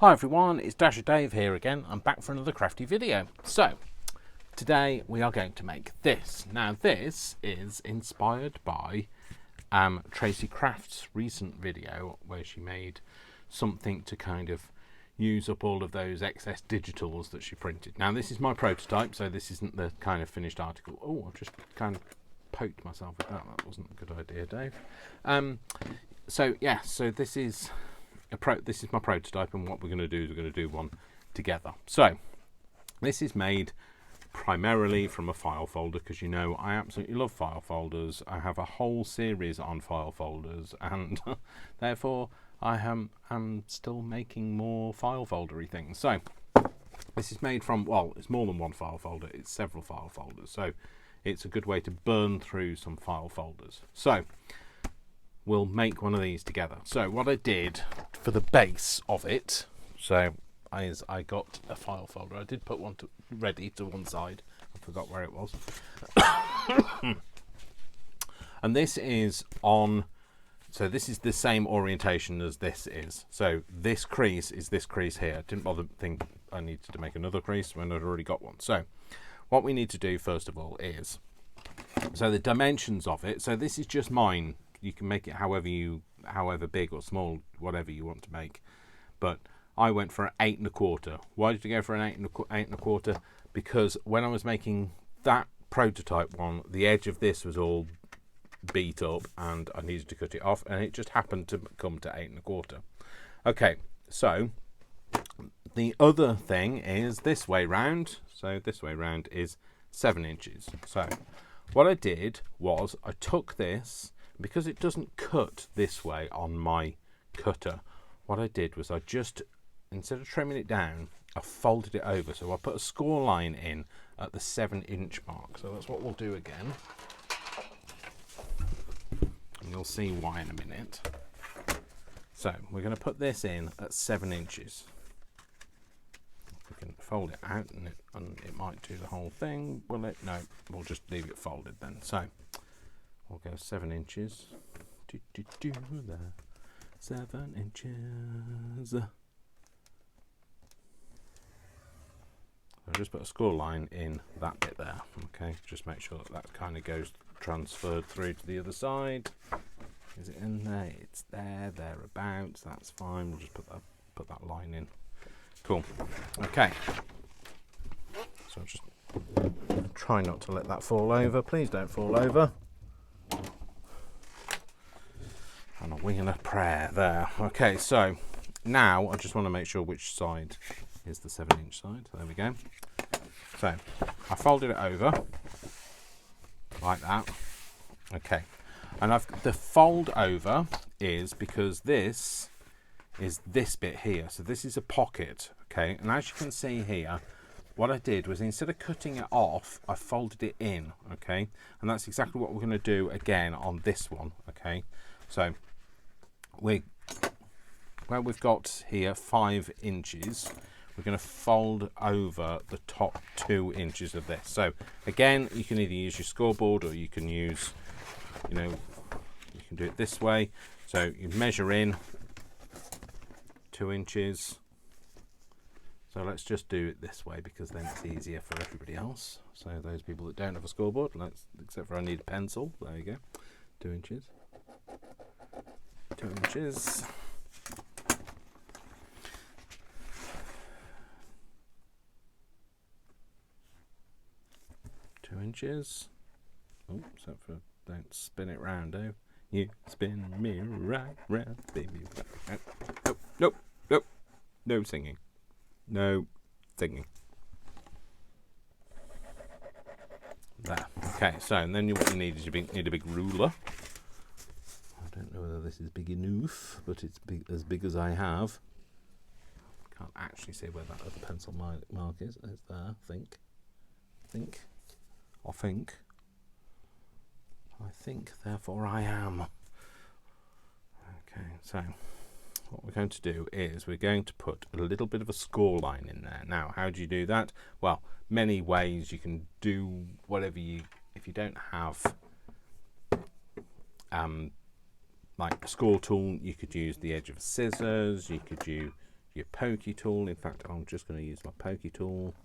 Hi everyone, it's Dasher Dave here again. I'm back for another crafty video. So, today we are going to make this. Now this is inspired by Tracy Craft's recent video where she made something to kind of use up all of those excess digitals that she printed. Now this is my prototype, so this isn't the kind of finished article. Oh, I've just kind of poked myself with that. That wasn't a good idea, Dave. So this is my prototype, and what we're going to do is we're going to do one together. So this is made primarily from a file folder, because you know I absolutely love file folders. I have a whole series on file folders, and therefore I am still making more file foldery things. So this is made from, well, it's more than one file folder, it's several file folders, so it's a good way to burn through some file folders. So we'll make one of these together. So what I did for the base of it, so I got a file folder. I did put one ready to one side. I forgot where it was. And this is on, so this is the same orientation as this is. So this crease is this crease here. I didn't bother think I needed to make another crease when I'd already got one. So what we need to do first of all is, so the dimensions of it, so this is just mine. You can make it however big or small, whatever you want to make. But I went for an 8 1/4. Why did you go for an 8 1/4? Because when I was making that prototype one, the edge of this was all beat up and I needed to cut it off, and it just happened to come to 8 1/4. Okay, so the other thing is this way round. So this way round is 7 inches. So what I did was I took this, because it doesn't cut this way on my cutter, what I did was I just, instead of trimming it down, I folded it over. So I put a score line in at the 7-inch mark. So that's what we'll do again. And you'll see why in a minute. So we're going to put this in at 7 inches. We can fold it out and it might do the whole thing. Will it? No, we'll just leave it folded then. So we'll go 7 inches. There. 7 inches. I'll just put a score line in that bit there. Okay, just make sure that kind of goes transferred through to the other side. Is it in there? It's there, thereabouts. That's fine. We'll just put that line in. Cool. Okay. So just try not to let that fall over. Please don't fall over. And a wing and a prayer there. Okay, so now I just want to make sure which side is the 7-inch side. There we go. So I folded it over like that. Okay, and the fold over is because this is this bit here. So this is a pocket. Okay, and as you can see here, what I did was, instead of cutting it off, I folded it in. Okay, and that's exactly what we're going to do again on this one. Okay, so we've got here 5 inches. We're going to fold over the top 2 inches of this. So again, you can either use your scoreboard, or you can use, you can do it this way. So you measure in 2 inches. So let's just do it this way, because then it's easier for everybody else. So those people that don't have a scoreboard, except for I need a pencil. There you go. 2 inches. 2 inches. 2 inches. Oh, except for don't spin it round, oh. You spin me right round, baby. Nope. No singing. No singing. There. Okay, so and then what you need is you need a big ruler. I don't know whether this is big enough, but it's as big as I have. Can't actually see where that other pencil mark is. It's there, I think. I think, therefore I am. Okay, so what we're going to do is we're going to put a little bit of a score line in there. Now, how do you do that? Well, many ways. You can do whatever if you don't have like a score tool, you could use the edge of scissors, you could your pokey tool. In fact, I'm just going to use my pokey tool.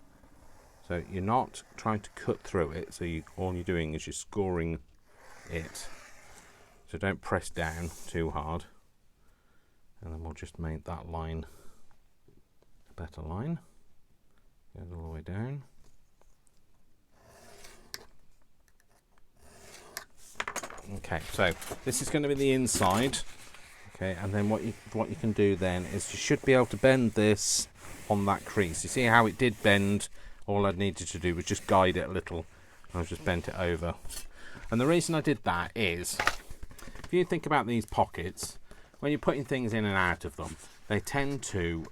So you're not trying to cut through it, so all you're doing is you're scoring it. So don't press down too hard. And then we'll just make that line a better line. Goes all the way down. Okay, so this is going to be the inside. Okay, and then what you can do then is you should be able to bend this on that crease. You see how it did bend? All I needed to do was just guide it a little. I just bent it over. And the reason I did that is, if you think about these pockets, when you're putting things in and out of them, they tend to,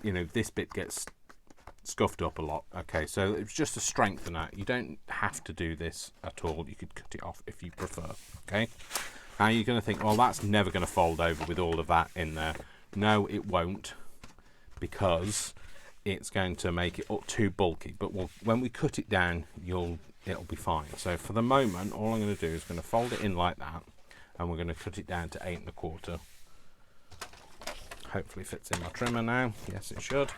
you know, this bit gets scuffed up a lot. Okay, so it's just a strengthener. You don't have to do this at all. You could cut it off if you prefer. Okay, now you're going to think, well, that's never going to fold over with all of that in there. No, it won't, because it's going to make it too bulky. But when we cut it down, it'll be fine. So for the moment, all I'm going to do is going to fold it in like that, and we're going to cut it down to 8 1/4. Hopefully fits in my trimmer now. Yes, it should.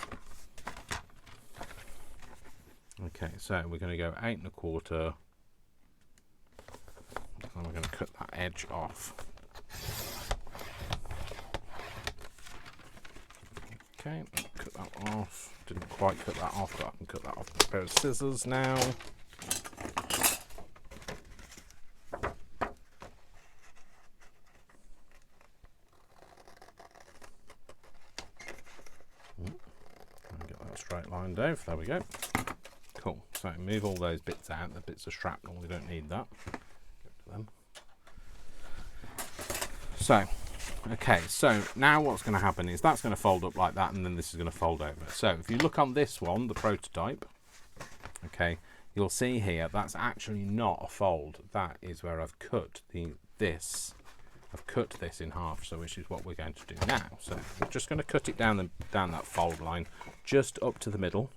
Okay, so we're going to go 8 1/4, and we're going to cut that edge off. Okay, cut that off. Didn't quite cut that off, but I can cut that off with a pair of scissors now. Get that straight lined over. There we go. Cool. So move all those bits out. The bits of shrapnel, we don't need that. Get to them. So, okay. So now what's going to happen is that's going to fold up like that, and then this is going to fold over. So if you look on this one, the prototype, okay, you'll see here that's actually not a fold. That is where I've cut this. I've cut this in half, so which is what we're going to do now. So we're just going to cut it down that fold line, just up to the middle.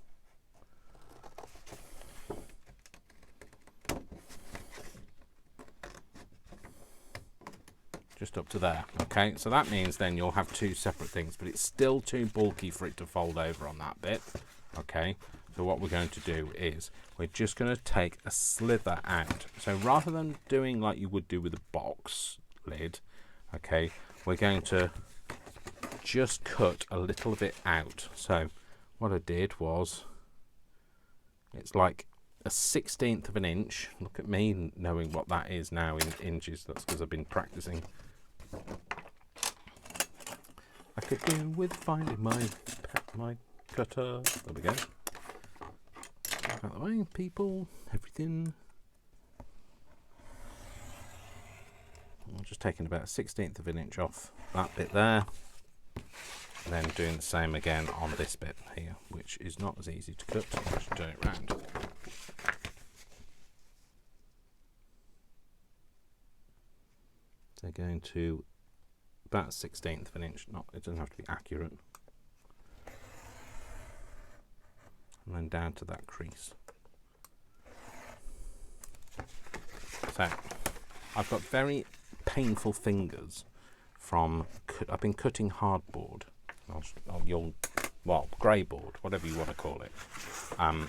Just up to there. Okay, so that means then you'll have two separate things, but it's still too bulky for it to fold over on that bit. Okay, so what we're going to do is we're just going to take a slither out. So rather than doing like you would do with a box lid, okay, we're going to just cut a little bit out. So what I did was, it's like a 1/16 of an inch. Look at me knowing what that is now in inches. That's because I've been practicing. I could do with finding my cutter. There we go. Out of the way, people, everything. I'm just taking about a 1/16 of an inch off that bit there, and then doing the same again on this bit here, which is not as easy to cut. I should turn it round. They're going to about 1/16 of an inch. It doesn't have to be accurate. And then down to that crease. So I've got very painful fingers from I've been cutting hardboard. Well, grey board, whatever you want to call it. And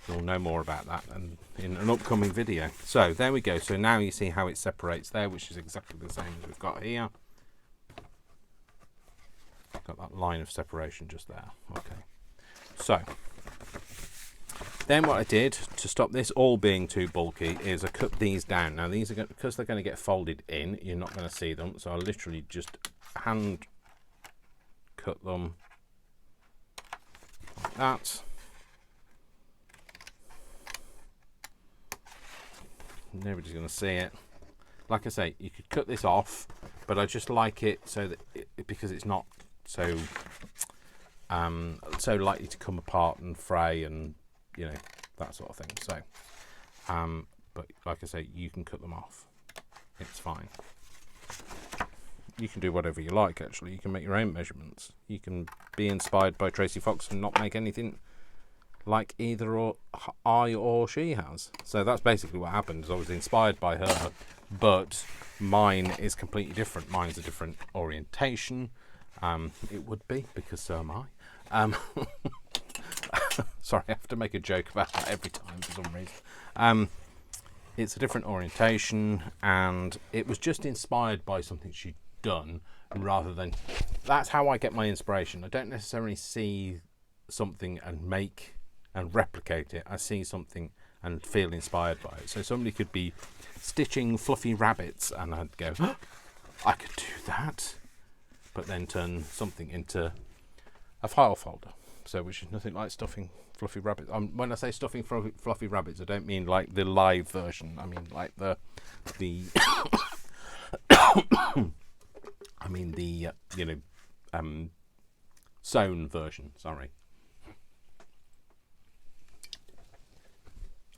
you'll know more about that in an upcoming video. So there we go. So now you see how it separates there, which is exactly the same as we've got here. Got that line of separation just there. Okay. So then what I did to stop this all being too bulky is I cut these down. Now these are because they're going to get folded in, you're not going to see them. So I literally just hand cut them like that. Nobody's going to see it. Like I say, you could cut this off, but I just like it so that because it's not so likely to come apart and fray and you know that sort of thing. So but like I say, you can cut them off, it's fine. You can do whatever you like. Actually, you can make your own measurements. You can be inspired by Tracy Fox and not make anything like either or I or she has. So that's basically what happened. Is I was inspired by her, but mine is completely different. Mine's a different orientation. It would be, because so am I. Sorry, I have to make a joke about that every time for some reason. It's a different orientation, and it was just inspired by something she'd done, rather than... That's how I get my inspiration. I don't necessarily see something and make and replicate it. I see something and feel inspired by it. So somebody could be stitching fluffy rabbits, and I'd go, oh, I could do that, but then turn something into a file folder. So, which is nothing like stuffing fluffy rabbits. When I say stuffing fluffy rabbits, I don't mean like the live version. I mean like the I mean the sewn version. Sorry.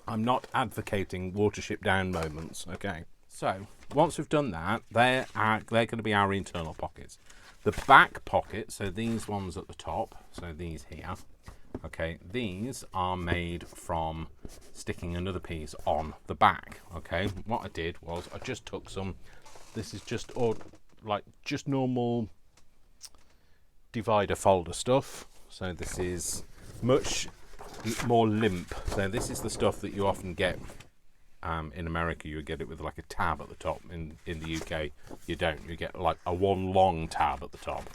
I'm not advocating Watership Down moments. Okay. So once we've done that, they're going to be our internal pockets. The back pocket, so these ones at the top, so these here, okay, these are made from sticking another piece on the back, okay. What I did was I just took some, this is just just normal divider folder stuff, so this is much more limp, so this is the stuff that you often get in America. You get it with like a tab at the top. In the UK you don't, you get like a one long tab at the top.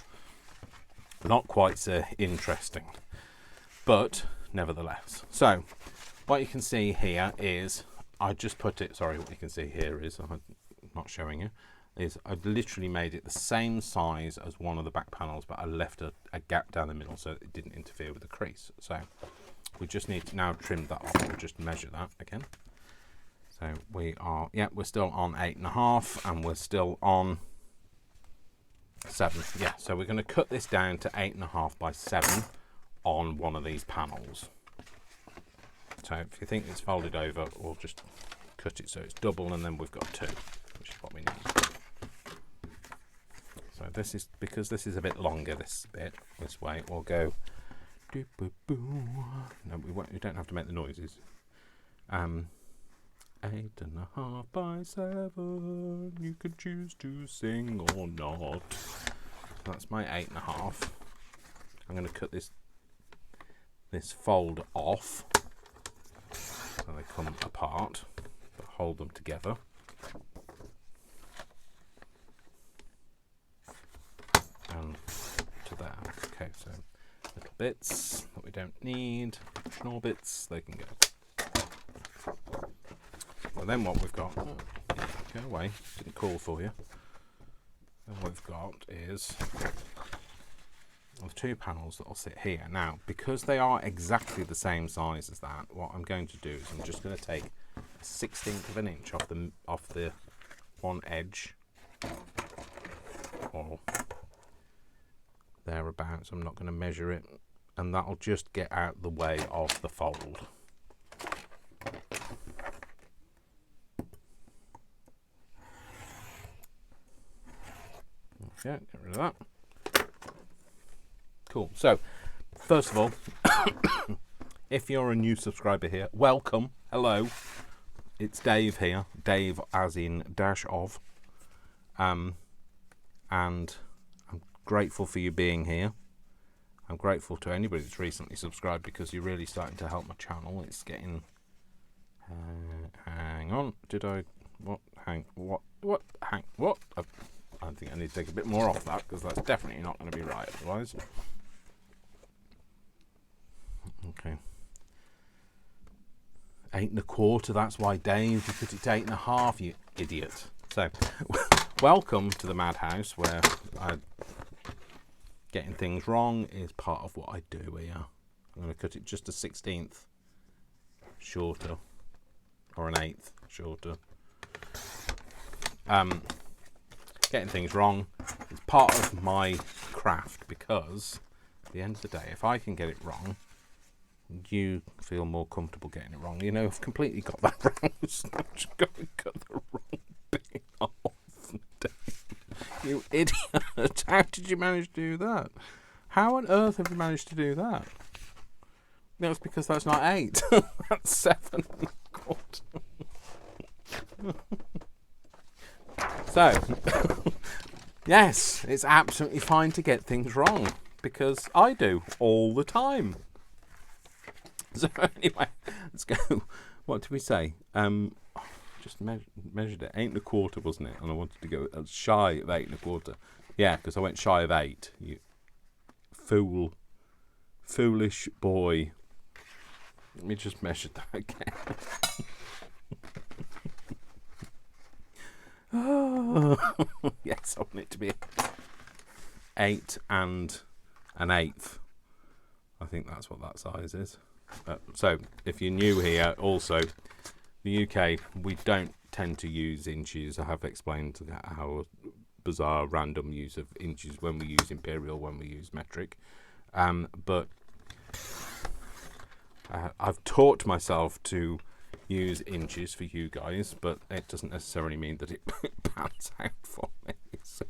Not quite so interesting, but nevertheless. So what you can see here is I just put it, sorry, what you can see here is, I'm not showing you, is I've literally made it the same size as one of the back panels, but I left a gap down the middle so it didn't interfere with the crease. So we just need to now trim that off. We'll just measure that again. So we are, yeah, we're still on 8.5, and we're still on 7. Yeah, so we're going to cut this down to 8.5 by 7 on one of these panels. So if you think it's folded over, we'll just cut it so it's double, and then we've got 2, which is what we need. So this is, because this is a bit longer, this bit, this way, we'll go doo boo boo. No, we don't have to make the noises. 8.5 by 7, you can choose to sing or not. That's my 8.5. I'm going to cut this fold off so they come apart, but hold them together. And to there. Okay, so little bits that we don't need, optional bits, they can go. And then what we've got, oh, go away, didn't call for you. Then what we've got is the 2 panels that will sit here. Now, because they are exactly the same size as that, what I'm going to do is I'm just going to take a 1/16 of an inch off the one edge, or thereabouts. I'm not going to measure it, and that'll just get out the way of the fold. Yeah, get rid of that. Cool. So, first of all, if you're a new subscriber here, welcome. Hello. It's Dave here. Dave as in dash of. And I'm grateful for you being here. I'm grateful to anybody that's recently subscribed, because you're really starting to help my channel. It's getting... hang on. Did I... What? Hang... What? What? Hang... What? I think I need to take a bit more off that, because that's definitely not going to be right otherwise. Okay. 8.25, that's why, Dave, you put it to 8.5, you idiot. So, welcome to the madhouse, where getting things wrong is part of what I do here. I'm going to cut it just a 1/16 shorter, or an 1/8 shorter. Getting things wrong is part of my craft, because at the end of the day, if I can get it wrong, you feel more comfortable getting it wrong. You know, I've completely got that wrong. I'm just going to cut the wrong bit off. You idiot. How did you manage to do that? How on earth have you managed to do that? No, it's because that's not 8. That's 7. So, Yes, it's absolutely fine to get things wrong, because I do all the time. So anyway, let's go. What did we say? Just measured it. 8 1/4, wasn't it? And I wanted to go shy of 8 1/4. Yeah, because I went shy of 8. You foolish boy. Let me just measure that again. Oh, yes, I want it to be 8 and an 1/8. I think that's what that size is. So, if you're new here, also, the UK, we don't tend to use inches. I have explained how bizarre random use of inches when we use imperial, when we use metric. But I've taught myself to use inches for you guys, but it doesn't necessarily mean that it pans out for me. So,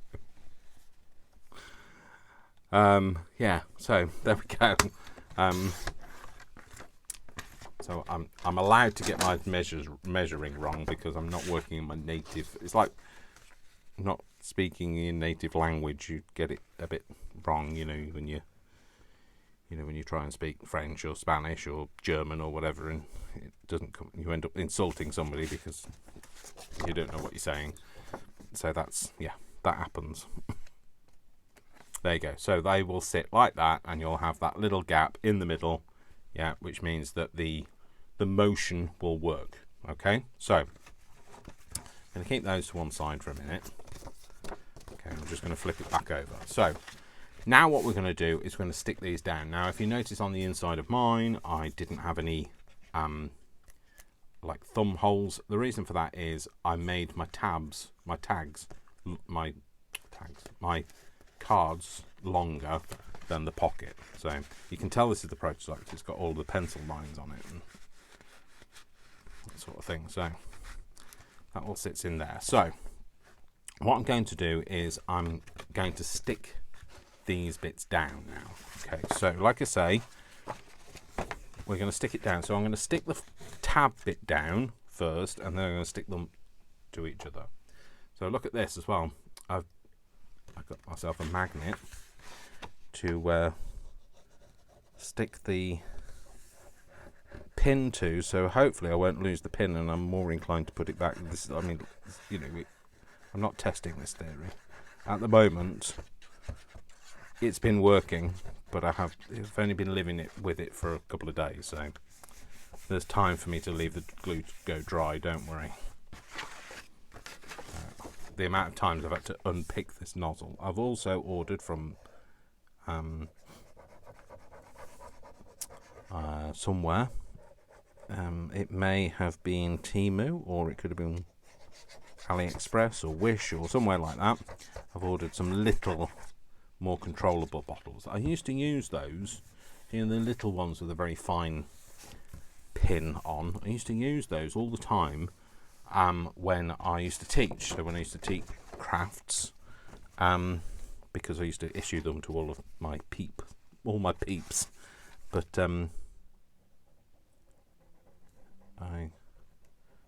yeah, so there we go. So I'm allowed to get my measuring wrong because I'm not working in my native. It's like not speaking in native language. You get it a bit wrong, when you try and speak French or Spanish or German or whatever, and it doesn't come. You end up insulting somebody because you don't know what you're saying. So that happens. There you go. So they will sit like that, and you'll have that little gap in the middle. Yeah, which means that the motion will work. Okay, so I'm going to keep those to one side for a minute. Okay, I'm just going to flip it back over. So now what we're going to do is we're going to stick these down. Now, if you notice on the inside of mine, I didn't have any like thumb holes. The reason for that is I made my cards longer than the pocket. So you can tell this is the prototype because it's got all the pencil lines on it and that sort of thing. So that all sits in there. So what I'm going to do is I'm going to stick these bits down now. Okay, so like I say, we're going to stick it down. So I'm going to stick the tab bit down first, and then I'm going to stick them to each other. So look at this as well. I've got myself a magnet to stick the pin to, so hopefully I won't lose the pin, and I'm more inclined to put it back. I'm not testing this theory at the moment. It's been working, but I've only been living with it for a couple of days, so there's time for me to leave the glue to go dry. Don't worry. The amount of times I've had to unpick this nozzle. I've also ordered from somewhere. It may have been Temu, or it could have been AliExpress or Wish or somewhere like that. I've ordered some little more controllable bottles. I used to use those, the little ones with a very fine pin on. I used to use those all the time when I used to teach. So when I used to teach crafts, because I used to issue them to all my peeps. But I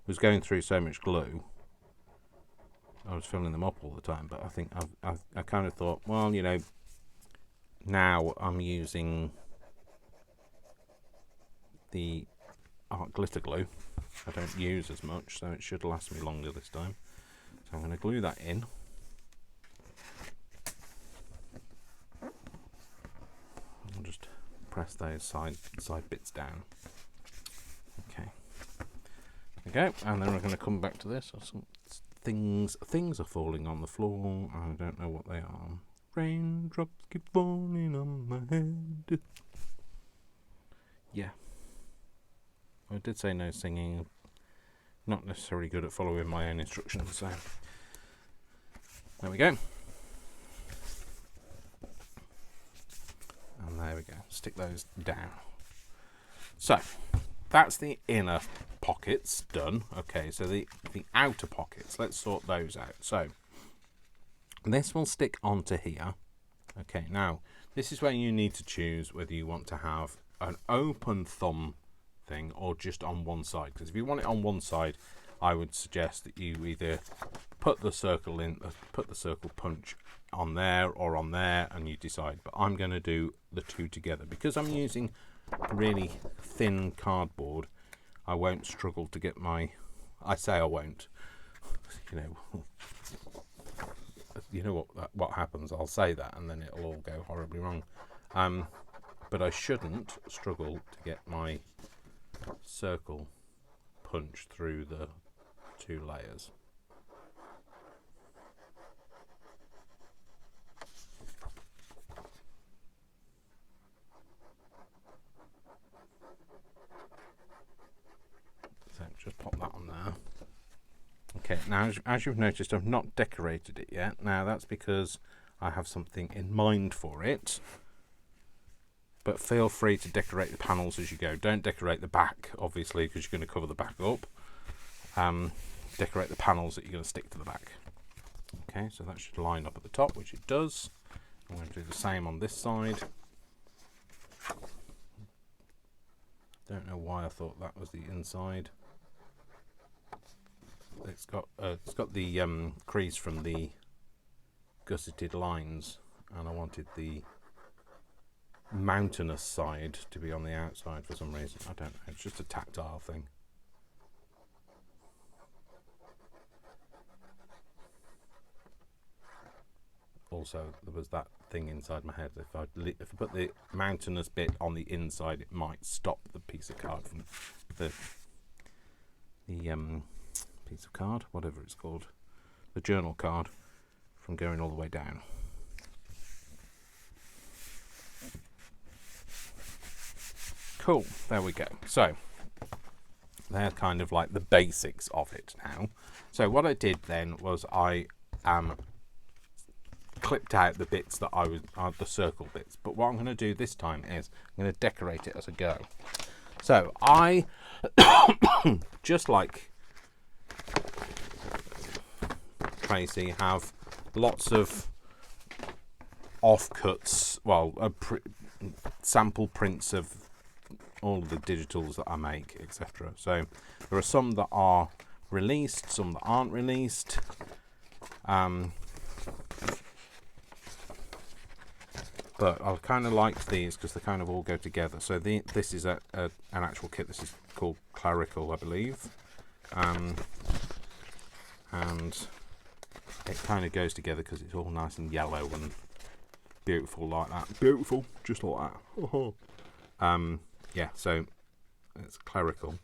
was going through so much glue, I was filling them up all the time. But I think I kind of thought, well, now I'm using the art glitter glue. I don't use as much, so it should last me longer this time. So I'm going to glue that in. I'll just press those side bits down. Okay. There we go. And then we're going to come back to this. Some things are falling on the floor. I don't know what they are. Raindrops keep falling on my head. Yeah. I did say no singing. Not necessarily good at following my own instructions, so there we go. And there we go. Stick those down. So that's the inner pockets done. Okay, so the outer pockets, let's sort those out. So this will stick onto here. Okay, now this is where you need to choose whether you want to have an open thumb thing or just on one side, because if you want it on one side, I would suggest that you either put the circle punch on there or on there, and you decide. But I'm going to do the two together because I'm using really thin cardboard. I won't struggle to get my, I say I won't, you know what happens, I'll say that and then it'll all go horribly wrong. But I shouldn't struggle to get my circle punch through the two layers. So just pop that on there. Okay, now as you've noticed, I've not decorated it yet. Now that's because I have something in mind for it. But feel free to decorate the panels as you go. Don't decorate the back, obviously, because you're going to cover the back up. Decorate the panels that you're going to stick to the back. Okay, so that should line up at the top, which it does. I'm going to do the same on this side. Don't know why I thought that was the inside. It's got the crease from the gusseted lines, and I wanted the mountainous side to be on the outside for some reason. I don't know, it's just a tactile thing. Also, there was that thing inside my head. If I put the mountainous bit on the inside, it might stop the piece of card from the piece of card, whatever it's called, the journal card, from going all the way down. Cool, there we go. So they're kind of like the basics of it now. So what I did then was I clipped out the bits that I was the circle bits, but what I'm going to do this time is I'm going to decorate it as I go. So I just like Tracy have lots of offcuts, well, sample prints of all of the digitals that I make, etc. So there are some that are released, some that aren't released. But I kind of like these because they kind of all go together. So this is an actual kit. This is called Clerical, I believe. And it kind of goes together because it's all nice and yellow and beautiful like that. Beautiful, just like that. Yeah, so it's Clerical.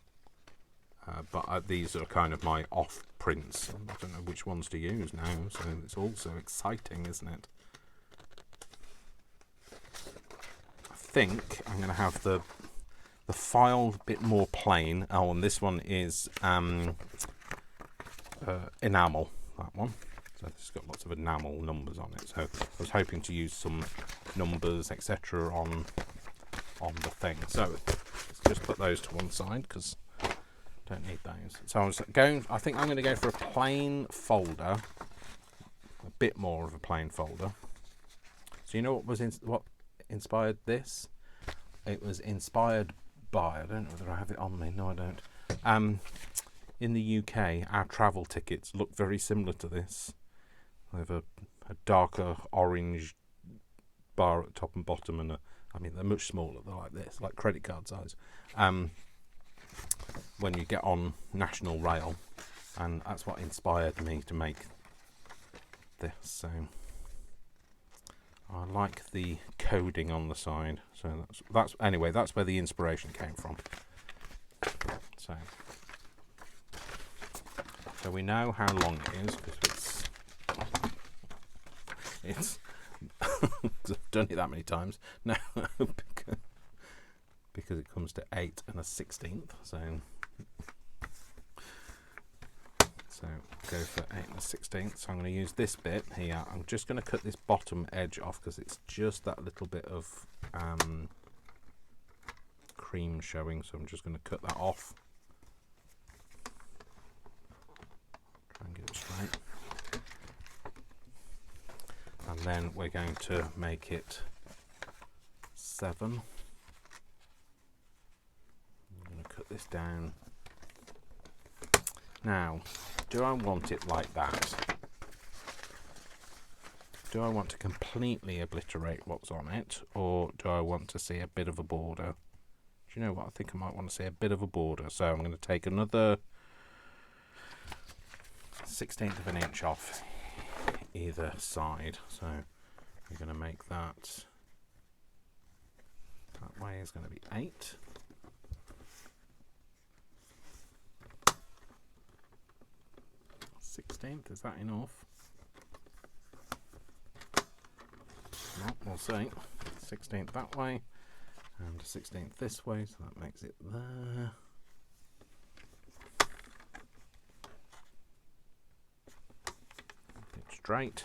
But these are kind of my off prints. I don't know which ones to use now, so it's all so exciting, isn't it? I think I'm going to have the file a bit more plain. Oh, and this one is enamel, that one. So it's got lots of enamel numbers on it. So I was hoping to use some numbers, etc. on the thing. So let's just put those to one side because I don't need those. So I think I'm going to go for a plain folder, a bit more of a plain folder. So you know what inspired this? It was inspired by, I don't know whether I have it on me. No, I don't. In the UK, our travel tickets look very similar to this. They have a darker orange bar at the top and bottom, and I mean they're much smaller. They're like this, like credit card size. When you get on National Rail, and that's what inspired me to make this. So I like the coding on the side. So that's anyway. That's where the inspiration came from. So we know how long it is because it's I've done it that many times now because it comes to 8 1/16. So go for 8 1/16. So I'm going to use this bit here. I'm just going to cut this bottom edge off because it's just that little bit of cream showing. So I'm just going to cut that off. Try and get it straight. And then we're going to make it 7. I'm going to cut this down. Now, do I want it like that? do I want to completely obliterate what's on it, or do I want to see a bit of a border? Do you know what? I think I might want to see a bit of a border. So I'm going to take another 1/16 of an inch off either side. So we're going to make that way is going to be 8. Sixteenth, is that enough? No, we'll see. 16th that way and 16th this way, so that makes it there. Bit straight.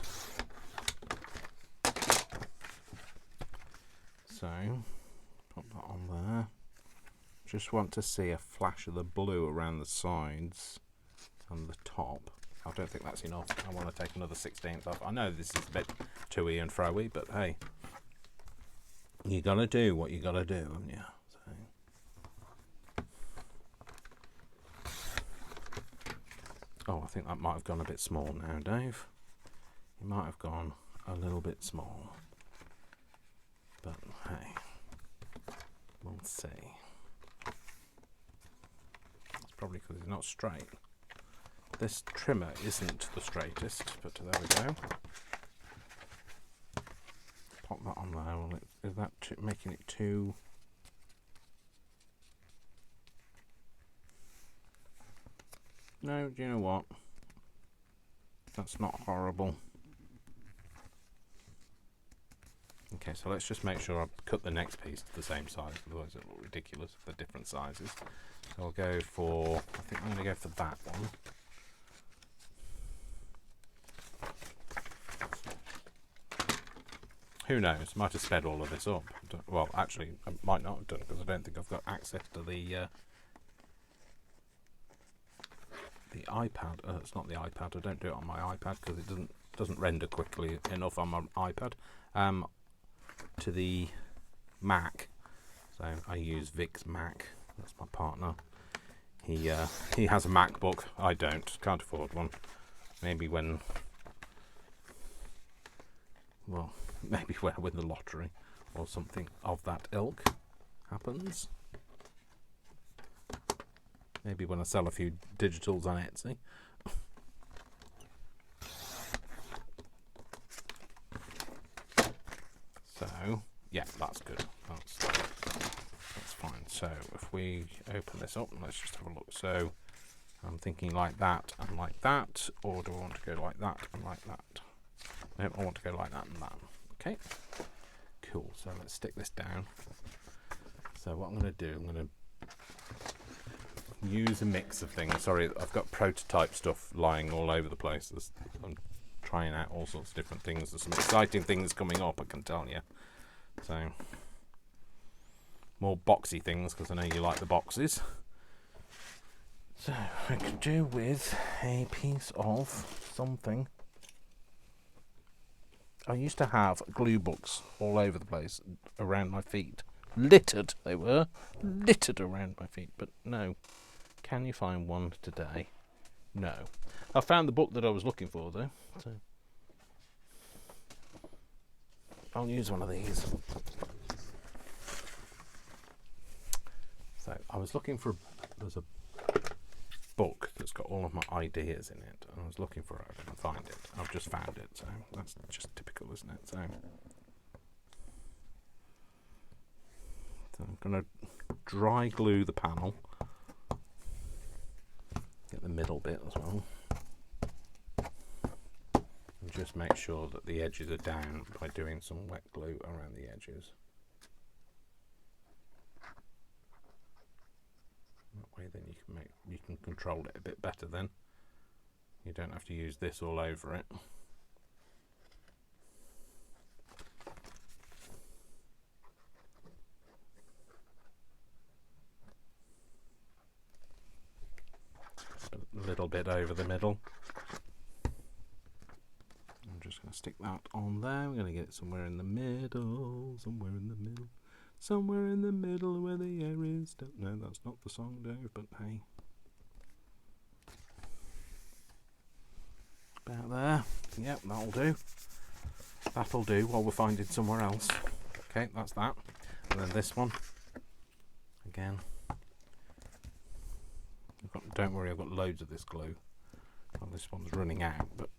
So put that on there. Just want to see a flash of the blue around the sides and the top. I don't think that's enough. I want to take another 16th off. I know this is a bit to-y and fro-y, but hey, you got to do what you got to do, haven't you? So. Oh, I think that might have gone a bit small now, Dave. It might have gone a little bit small. But hey, we'll see. It's probably because it's not straight. This trimmer isn't the straightest, but there we go. Pop that on there. Well, is that making it too... No, do you know what? That's not horrible. Okay, so let's just make sure I cut the next piece to the same size, otherwise it'll look ridiculous if they're different sizes. So I'll go for, I think I'm going to go for that one. Who knows? Might have sped all of this up. Well, actually, I might not have done because I don't think I've got access to the iPad. It's not the iPad. I don't do it on my iPad because it doesn't render quickly enough on my iPad. To the Mac, so I use Vic's Mac. That's my partner. He has a MacBook. I don't. Can't afford one. Maybe when. Well. Maybe when I win the lottery or something of that ilk happens. Maybe when I sell a few digitals on Etsy. So, yeah, that's good. That's fine. So, if we open this up, let's just have a look. So, I'm thinking like that and like that, or do I want to go like that and like that? No, I want to go like that and that. Okay, cool. So let's stick this down. So what I'm going to do, I'm going to use a mix of things. Sorry, I've got prototype stuff lying all over the place. I'm trying out all sorts of different things. There's some exciting things coming up, I can tell you. So more boxy things, because I know you like the boxes. So I could do with a piece of something. I used to have glue books all over the place around my feet. Littered, they were. Littered around my feet. But no. Can you find one today? No. I found the book that I was looking for, though. So I'll use one of these. So I was looking for... There's a book that's got all of my ideas in it, and I was looking for it. I couldn't find it. I've just found it, so that's just typical, isn't it? So I'm going to dry glue the panel, get the middle bit as well, and just make sure that the edges are down by doing some wet glue around the edges. That way then you can control it a bit better then. You don't have to use this all over it. Just a little bit over the middle. I'm just going to stick that on there. We're going to get it somewhere in the middle, somewhere in the middle. Somewhere in the middle where the air is. No, that's not the song, Dave, but hey. About there. Yep, that'll do. That'll do while we're finding somewhere else. Okay, that's that. And then this one. Again. Don't worry, I've got loads of this glue. Well, this one's running out, but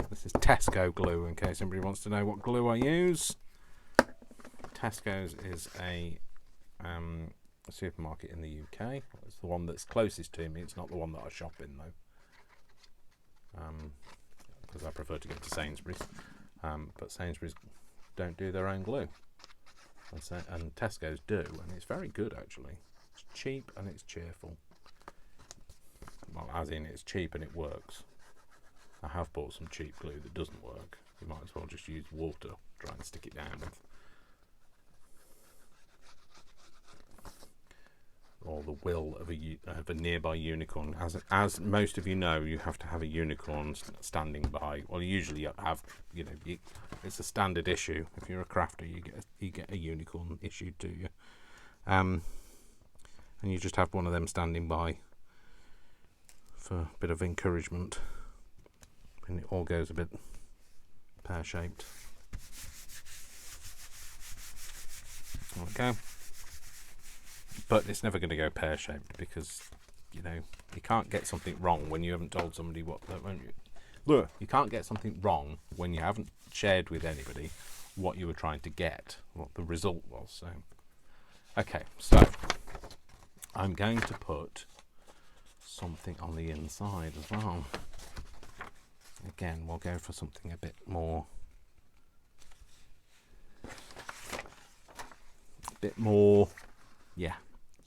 this is Tesco glue, in case anybody wants to know what glue I use. Tesco's is a supermarket in the UK. It's the one that's closest to me. It's not the one that I shop in, though, because I prefer to go to Sainsbury's. But Sainsbury's don't do their own glue, and Tesco's do, and it's very good actually. It's cheap and it's cheerful. Well, as in it's cheap and it works. I have bought some cheap glue that doesn't work. You might as well just use water, try and stick it down with. Or the will of a nearby unicorn. As most of you know, you have to have a unicorn standing by. Well, usually you have, it's a standard issue. If you're a crafter, you get a unicorn issued to you, and you just have one of them standing by for a bit of encouragement. And it all goes a bit pear-shaped. Okay. But it's never going to go pear-shaped because, you can't get something wrong when you haven't told somebody what. Look, you can't get something wrong when you haven't shared with anybody what you were trying to get, what the result was. So, okay, so I'm going to put something on the inside as well. Again, we'll go for something a bit more. Yeah.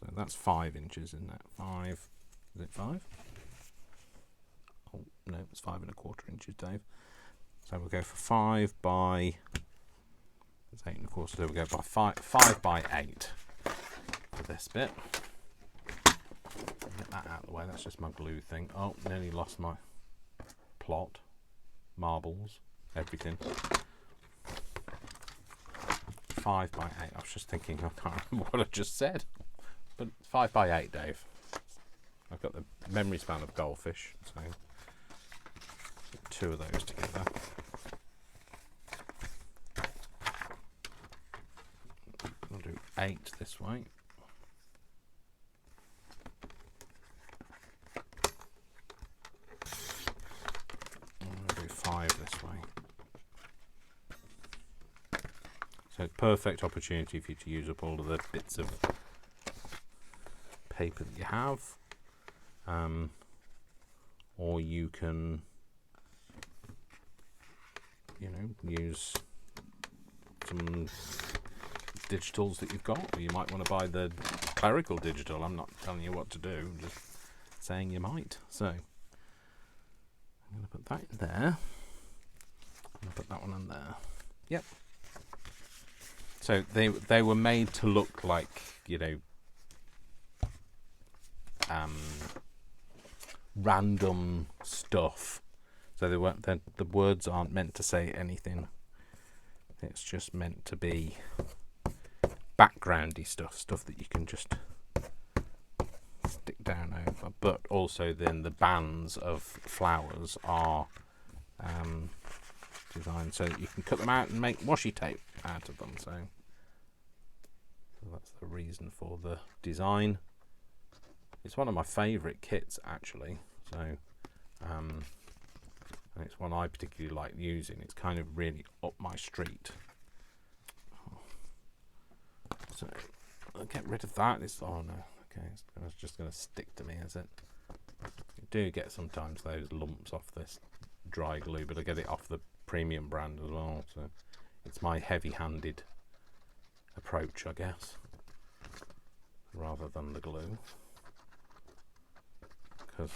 So that's 5 inches, isn't it? 5. Is it 5? Oh no, it's 5¼ inches, Dave. So we'll go for 5 by. It's 8¼. So we'll go by 5 by 8 for this bit. Get that out of the way. That's just my glue thing. Oh, nearly lost my plot. Marbles, everything. 5 by 8. I was just thinking, I can't remember what I just said. But 5 by 8, Dave. I've got the memory span of goldfish, so 2 of those together. I'll do 8 this way. I'll do 5 this way. So perfect opportunity for you to use up all of the bits of paper that you have, or you can use some digitals that you've got, or you might want to buy the clerical digital. I'm not telling you what to do, I'm just saying you might. So I'm going to put that in there. I'm going to put that one in there. Yep. So they were made to look like, random stuff. So the words aren't meant to say anything. It's just meant to be backgroundy stuff that you can just stick down over. But also then the bands of flowers are designed so that you can cut them out and make washi tape out of them. So that's the reason for the design. It's one of my favourite kits actually, so and it's one I particularly like using. It's kind of really up my street. So I'll get rid of that. Oh no, okay, it's just going to stick to me, is it? You do get sometimes those lumps off this dry glue, but I get it off the premium brand as well, so it's my heavy-handed approach, I guess, rather than the glue. Because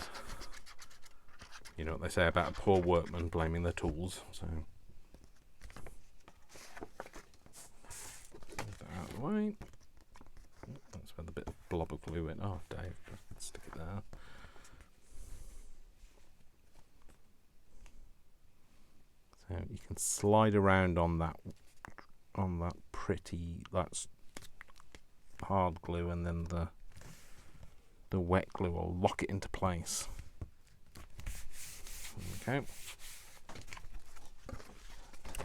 you know what they say about a poor workman blaming their tools. So move that out of the way. That's where the bit of blob of glue went. Oh, Dave, just stick it there. So you can slide around on that pretty, that's hard glue, and then the wet glue will lock it into place. Okay.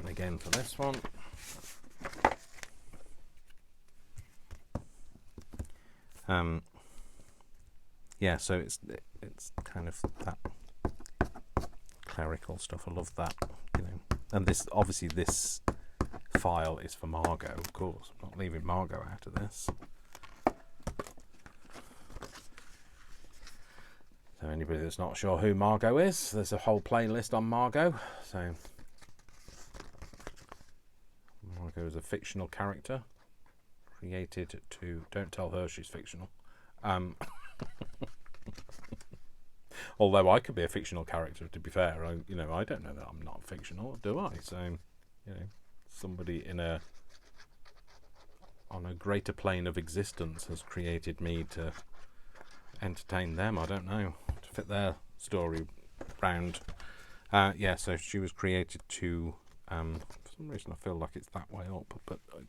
And again for this one. Yeah, so it's kind of that clerical stuff. I love that, you know. And this, obviously, this file is for Margot, of course. I'm not leaving Margot out of this. So anybody that's not sure who Margot is, there's a whole playlist on Margot. So Margot is a fictional character created to... Don't tell her she's fictional. Although I could be a fictional character, to be fair. I don't know that I'm not fictional, do I? So, you know, somebody on a greater plane of existence has created me to entertain them. I don't know, to fit their story round. Yeah, so she was created to. For some reason, I feel like it's that way up, but I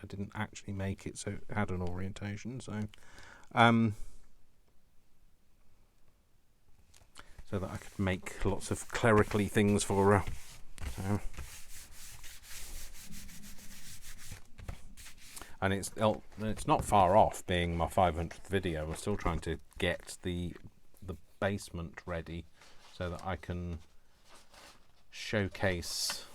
didn't actually make it, so it had an orientation. So, so that I could make lots of clerically things for her. So. And it's not far off being my 500th video. I'm still trying to get the basement ready so that I can showcase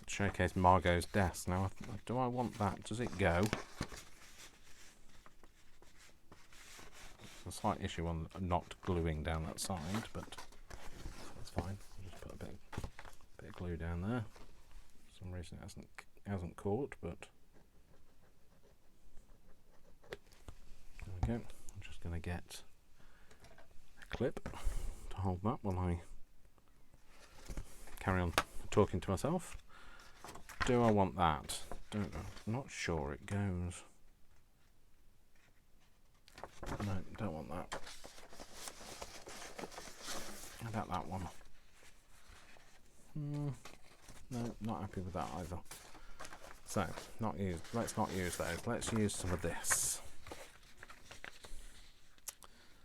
showcase Margot's desk. Now, do I want that? Does it go? There's a slight issue on not gluing down that side, but that's fine. I'll just put a bit of glue down there. For some reason it hasn't caught, but there we go. I'm just going to get a clip to hold that while I carry on talking to myself. Do I want that? Don't know. I'm not sure it goes. No, don't want that. How about that one? No, not happy with that either. So, let's not use those. Let's use some of this.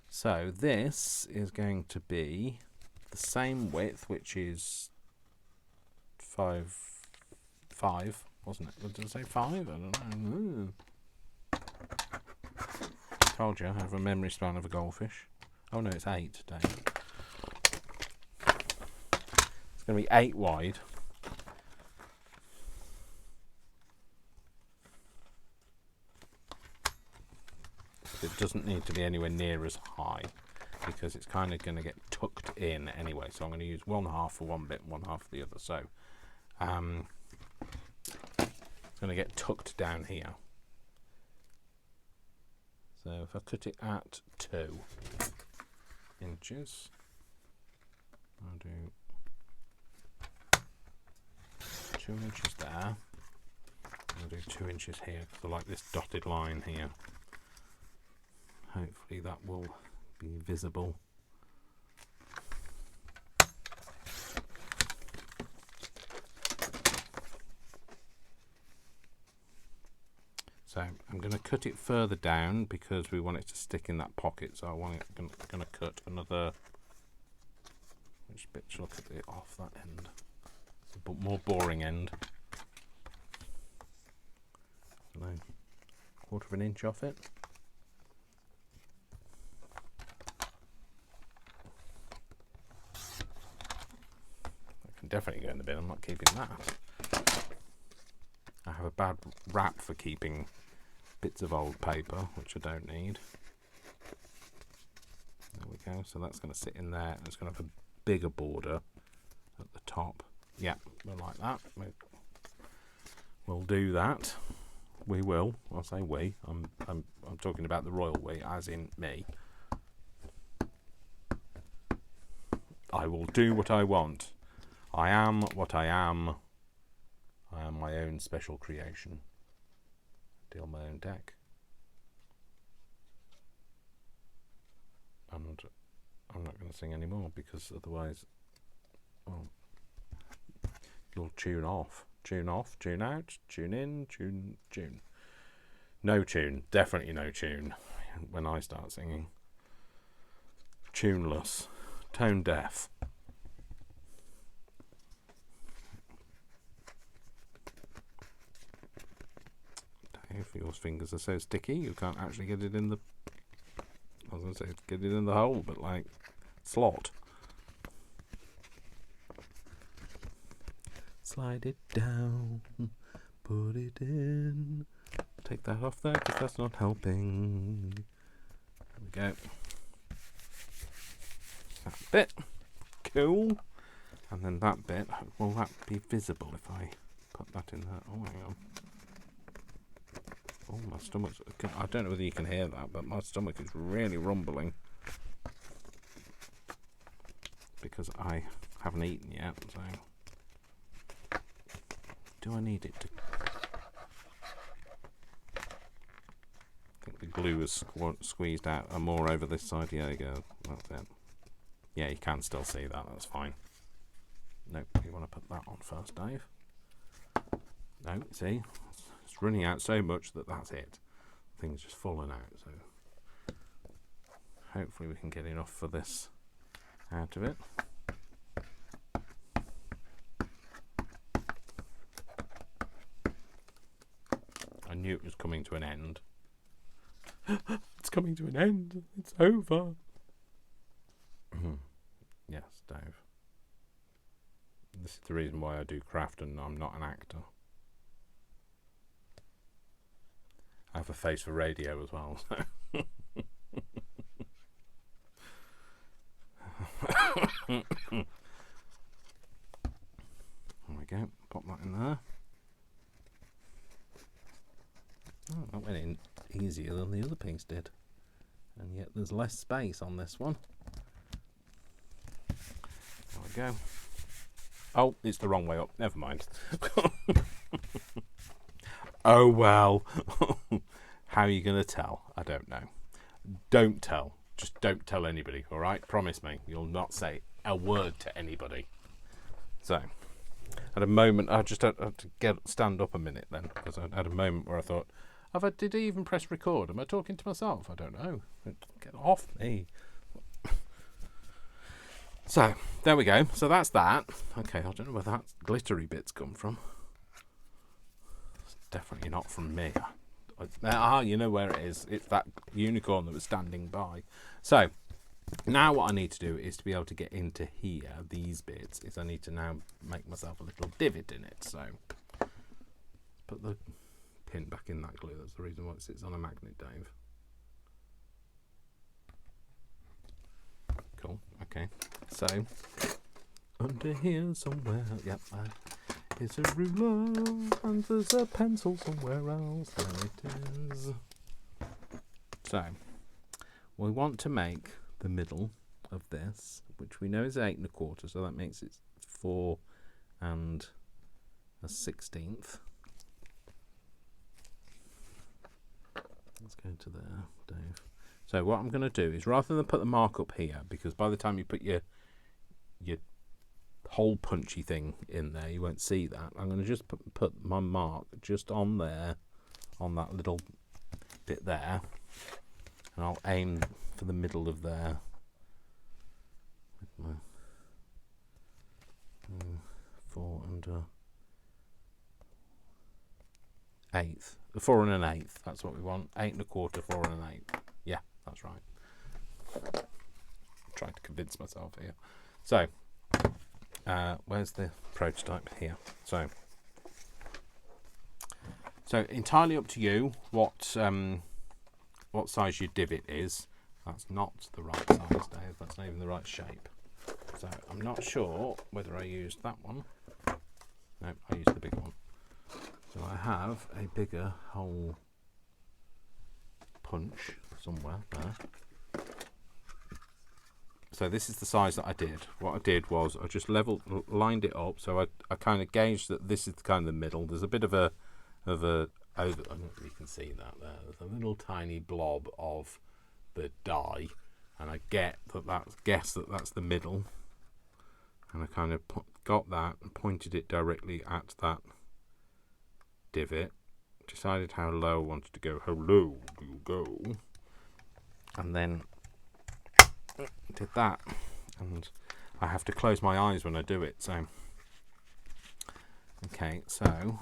So, this is going to be the same width, which is 5, wasn't it? Did I say 5? I don't know. Told you, I have a memory span of a goldfish. Oh no, it's 8 today. It's going to be 8 wide. It doesn't need to be anywhere near as high because it's kind of going to get tucked in anyway. So I'm going to use 1/2 for one bit and 1/2 for the other. So it's going to get tucked down here. So if I cut it at 2 inches, I'll do 2 inches there. I'll do 2 inches here because I like this dotted line here. Hopefully that will be visible. So I'm going to cut it further down because we want it to stick in that pocket. So I want it going to cut another. Which bit shall I cut it off that end? The more boring end. So 1/4 of an inch off it. That can definitely go in the bin. I'm not keeping that. I have a bad rap for keeping bits of old paper, which I don't need. There we go. So that's going to sit in there. And it's going to have a bigger border at the top. Yeah, we'll like that. We'll do that. We will. I'll say we. I'm talking about the royal we, as in me. I will do what I want. I am what I am. I am my own special creation. Deal my own deck. And I'm not going to sing anymore because otherwise, well, you'll tune off, tune out, tune in, tune. No tune, definitely no tune when I start singing. Tuneless, tone deaf. Dave. Your fingers are so sticky you can't actually get it in the... I was going to say get it in the hole, but like slot. Slide it down, put it in. Take that off there because that's not helping. There we go. That bit. Cool. And then that bit, will that be visible if I put that in there? Oh, hang on. Oh, my stomach's... I don't know whether you can hear that, but my stomach is really rumbling. Because I haven't eaten yet, so... Do I need it to... I think the glue is squeezed out and more over this side. Yeah, there you go. That's it. Yeah, you can still see that. That's fine. No, you want to put that on first, Dave. No, see? It's running out so much that that's it. Things just falling out, so hopefully we can get enough for this out of it. I knew it was coming to an end. It's coming to an end. It's over. Yes, Dave. This is the reason why I do craft and I'm not an actor. I have a face for radio as well. So. There we go. Pop that in there. Oh, that went in easier than the other piece did. And yet there's less space on this one. There we go. Oh, it's the wrong way up. Never mind. Oh, well. How are you going to tell? I don't know. Don't tell. Just don't tell anybody, all right? Promise me. You'll not say a word to anybody. So, at a moment, I just had to stand up a minute then, because I had a moment where I thought, did I even press record? Am I talking to myself? I don't know. Get off me. So, there we go. So that's that. Okay, I don't know where that glittery bit's come from. It's definitely not from me. You know where it is. It's that unicorn that was standing by. So, now what I need to do is to be able to get into here, these bits, is I need to now make myself a little divot in it. So, put the pin back in that glue. That's the reason why it sits on a magnet, Dave. Cool. Okay. So, under here somewhere, yep, is a ruler, and there's a pencil somewhere else. There it is. So, we want to make the middle of this, which we know is 8 1/4, so that makes it 4 1/16. Let's go to there, Dave. So what I'm going to do is, rather than put the mark up here, because by the time you put your hole punchy thing in there, you won't see that. I'm going to just put my mark just on there, on that little bit there, and I'll aim for the middle of there with my 4 1/8, 4 1/8. That's what we want. 8 1/4, 4 1/8. Yeah, that's right. I'm trying to convince myself here. So, where's the prototype? Here. So entirely up to you what size your divot is. That's not the right size, Dave. That's not even the right shape. So I'm not sure whether I used that one. No, I used the bigger one. So I have a bigger hole punch somewhere there. So this is the size that I did. What I did was I just lined it up, so I kind of gauged that this is kind of the middle. There's a bit of a over. I don't know if you can see that there. There's a little tiny blob of the dye, and I guess that that's the middle. And I kind of got that and pointed it directly at that divot. Decided how low I wanted to go. How low do you go? And then did that. And I have to close my eyes when I do it. So, okay, so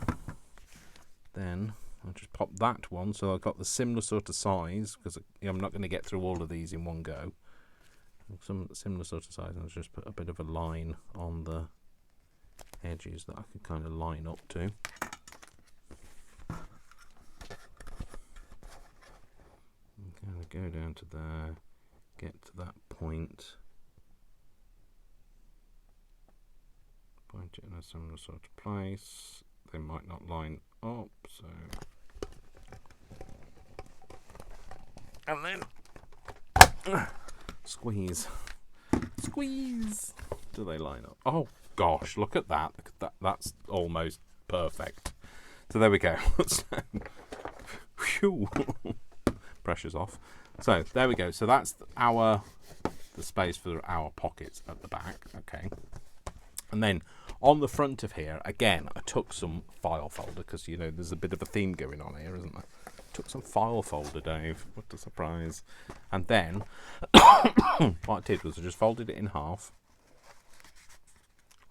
then I'll just pop that one so I've got the similar sort of size, because I'm not going to get through all of these in one go. Some similar sort of size, and I'll just put a bit of a line on the edges that I can kind of line up to. Kind of go down to there, get to that point, point it in a similar sort of place. They might not line up, so, and then squeeze, squeeze. Do they line up? Oh gosh, look at that! That's almost perfect. So there we go. Phew. Pressure's off. So there we go. So that's the space for our pockets at the back. Okay. And then on the front of here, again, I took some file folder, because you know there's a bit of a theme going on here, isn't there? Took some file folder, Dave. What a surprise! And then what I did was I just folded it in half,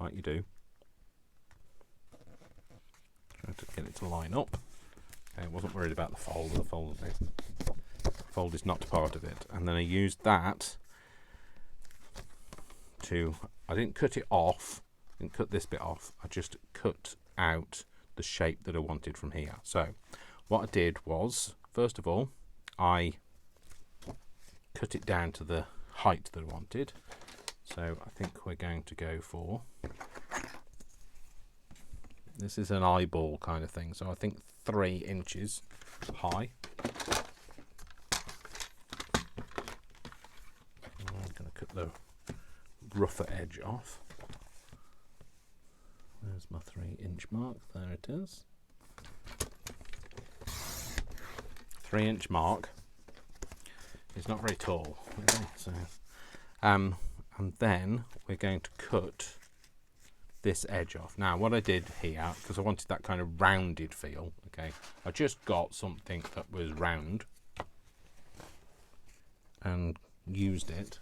like you do. Trying to get it to line up. Okay, I wasn't worried about the fold. The fold is not part of it. And then I used that to, I didn't cut it off, didn't cut this bit off, I just cut out the shape that I wanted from here. So what I did was, first of all, I cut it down to the height that I wanted. So I think we're going to go for, this is an eyeball kind of thing, so I think 3 inches high. I'm going to cut the rougher edge off. There's my 3-inch mark. There it is. 3-inch mark. It's not very tall, is it? So, and then we're going to cut this edge off. Now what I did here, because I wanted that kind of rounded feel, okay, I just got something that was round and used it.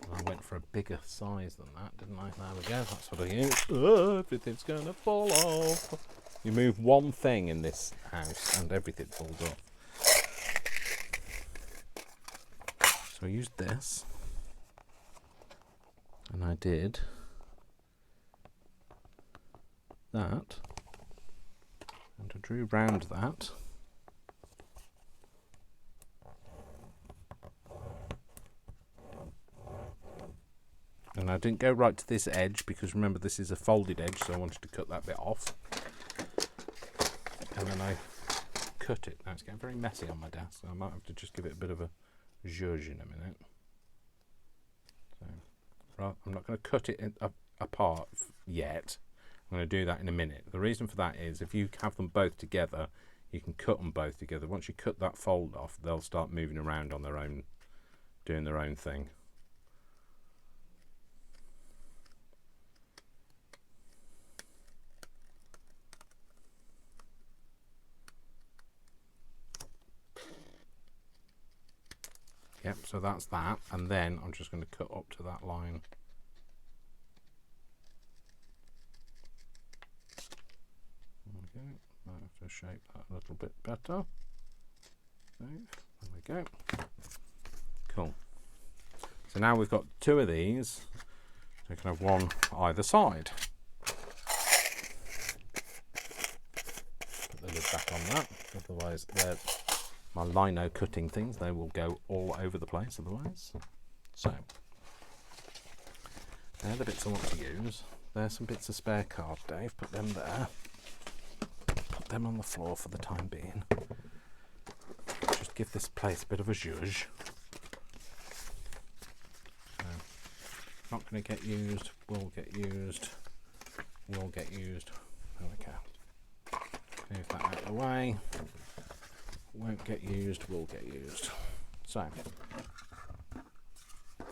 And I went for a bigger size than that, didn't I? There we go, that's what I used. Oh, everything's gonna fall off. You move one thing in this house and everything falls off. So I used this, and I did that, and I drew round that, and I didn't go right to this edge, because remember this is a folded edge, so I wanted to cut that bit off, and then I cut it. Now it's getting very messy on my desk, so I might have to just give it a bit of a zhuzh in a minute. So I'm not going to cut it apart yet. I'm going to do that in a minute. The reason for that is if you have them both together, you can cut them both together. Once you cut that fold off, they'll start moving around on their own, doing their own thing. Yep, so that's that. And then I'm just going to cut up to that line. Okay, might have to shape that a little bit better. There we go. Cool. So now we've got 2 of these. So you can have one either side. Put the lid back on that, otherwise they're my lino cutting things, they will go all over the place otherwise. So they're the bits I want to use. There's some bits of spare card, Dave. Put them there. Put them on the floor for the time being. Just give this place a bit of a zhuzh. Not going to get used, will get used, will get used. There we go. Move that out of the way. Won't get used, will get used. So,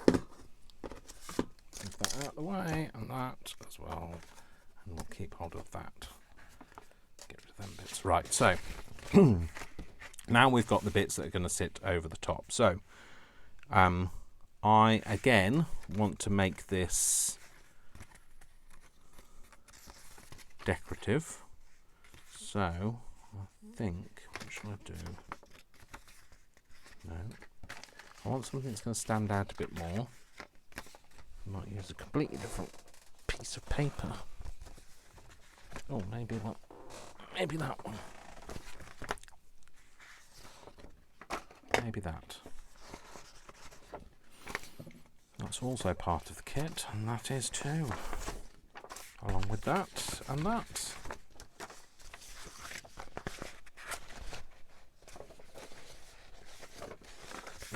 move that out of the way, and that as well. And we'll keep hold of that. Get rid of them bits. Right, so, now we've got the bits that are going to sit over the top. So, I, again, want to make this decorative. So, I think shall I do? No. I want something that's going to stand out a bit more. I might use a completely different piece of paper. Oh, maybe that one. Maybe that. That's also part of the kit, and that is too. Along with that and that.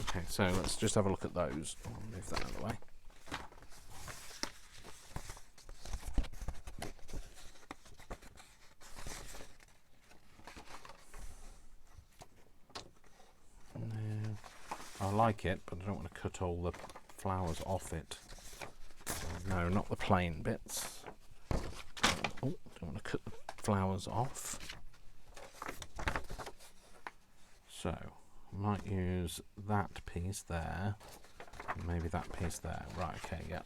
Okay, so let's just have a look at those. I'll move that out of the way. No, I like it, but I don't want to cut all the flowers off it. No, not the plain bits. Oh, don't want to cut the flowers off. So, I might use that piece there, and maybe that piece there. Right, okay, yeah.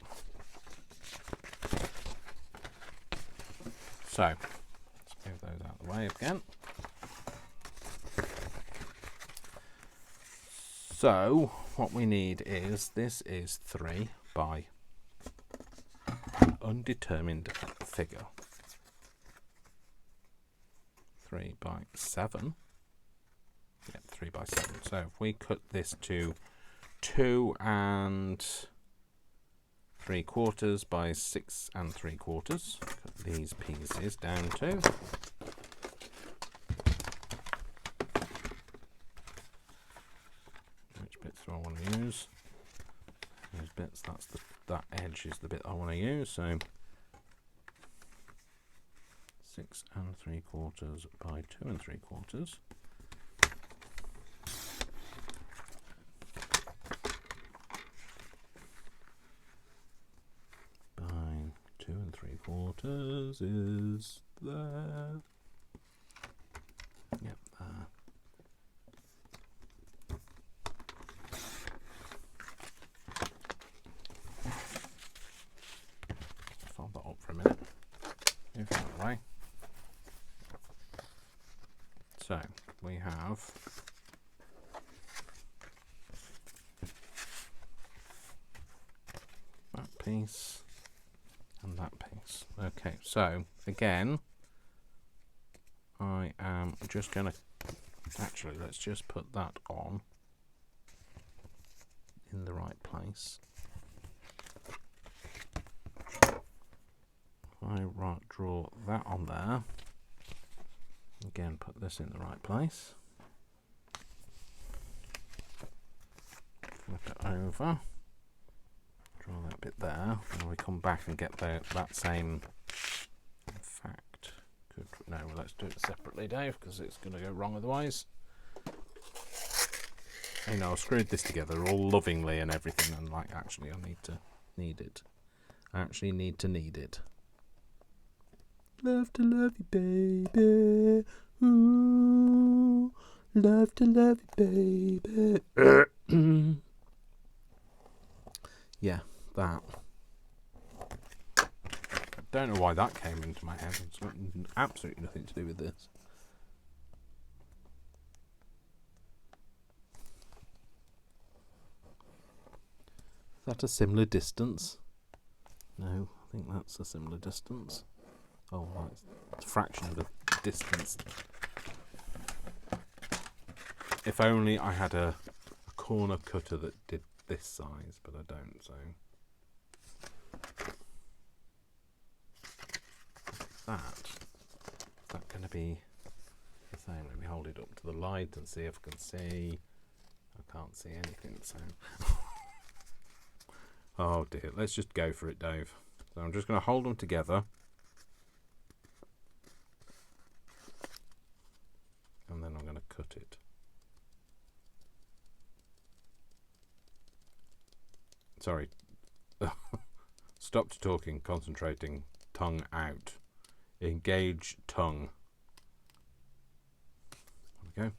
So, let's move those out of the way again. So, what we need is, this is 3 by undetermined figure. 3 by 7. Yep, 3 by 7. So if we cut this to 2 3/4 by 6 3/4, cut these pieces down to. Which bits do I want to use? Those bits, that edge is the bit I want to use, so 6 3/4 by 2 3/4. By 2 3/4 is there. Yep, there. Fold that up for a minute. Move that away. So we have that piece and that piece. Okay, so again, I am just going to, actually, let's just put that on in the right place. I draw that on there. Again, put this in the right place. Flip it over. Draw that bit there. And we come back and get that same. In fact, no, let's do it separately, Dave, because it's going to go wrong otherwise. You know, I screwed this together all lovingly and everything, and like, actually, I need it. I actually need to need it. Love to love you, baby. Ooh, love to love you, baby. Yeah, that. I don't know why that came into my head. It's got absolutely nothing to do with this. Is that a similar distance? No, I think that's a similar distance. Oh, right. It's a fraction of the distance. If only I had a corner cutter that did this size, but I don't, so. Is that going to be the same? Let me hold it up to the light and see if I can see. I can't see anything, so. Oh dear, let's just go for it, Dave. So I'm just going to hold them together. And then I'm going to cut it. Sorry. Stopped talking, concentrating, tongue out. Engage tongue. There we go.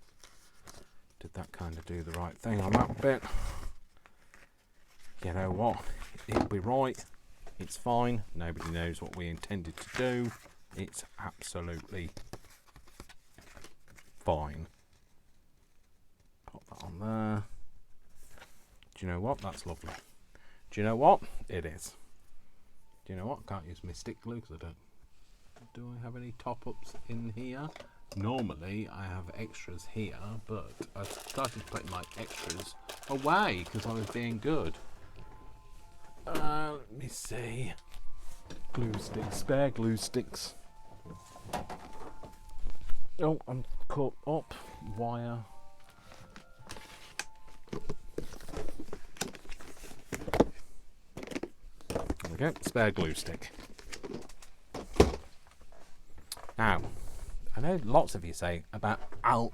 Did that kind of do the right thing on that bit? You know what? It'll be right. It's fine. Nobody knows what we intended to do. It's absolutely fine. Pop that on there. Do you know what? That's lovely. Do you know what? It is. Do you know what? Can't use my stick glue because I don't. Do I have any top-ups in here? Normally I have extras here, but I started putting my extras away because I was being good. Let me see. Glue sticks, spare glue sticks. Oh, I'm caught up. Wire. There we go, spare glue stick. Now, I know lots of you say about no,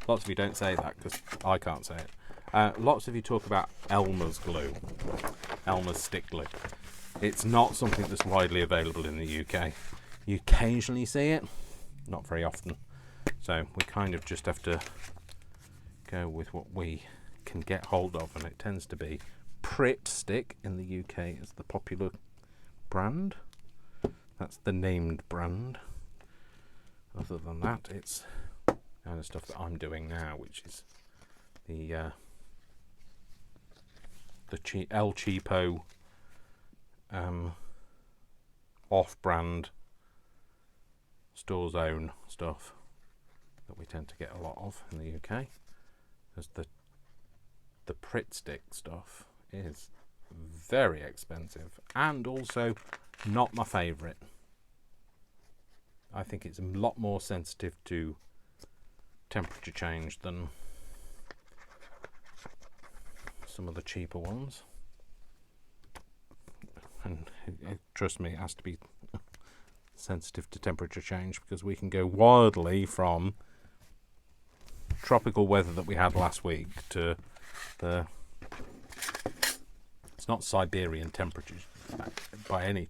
lots of you don't say that because I can't say it. Lots of you talk about Elmer's glue, Elmer's stick glue. It's not something that's widely available in the UK. You occasionally see it, not very often. So we kind of just have to go with what we can get hold of, and it tends to be Pritt Stick in the UK is the popular brand. That's the named brand. Other than that, it's the kind of stuff that I'm doing now, which is the El Cheapo off-brand store's own stuff that we tend to get a lot of in the UK. Because the Pritt Stick stuff is very expensive and also not my favourite. I think it's a lot more sensitive to temperature change than some of the cheaper ones. And trust me, it has to be sensitive to temperature change because we can go wildly from tropical weather that we had last week to the... It's not Siberian temperatures by any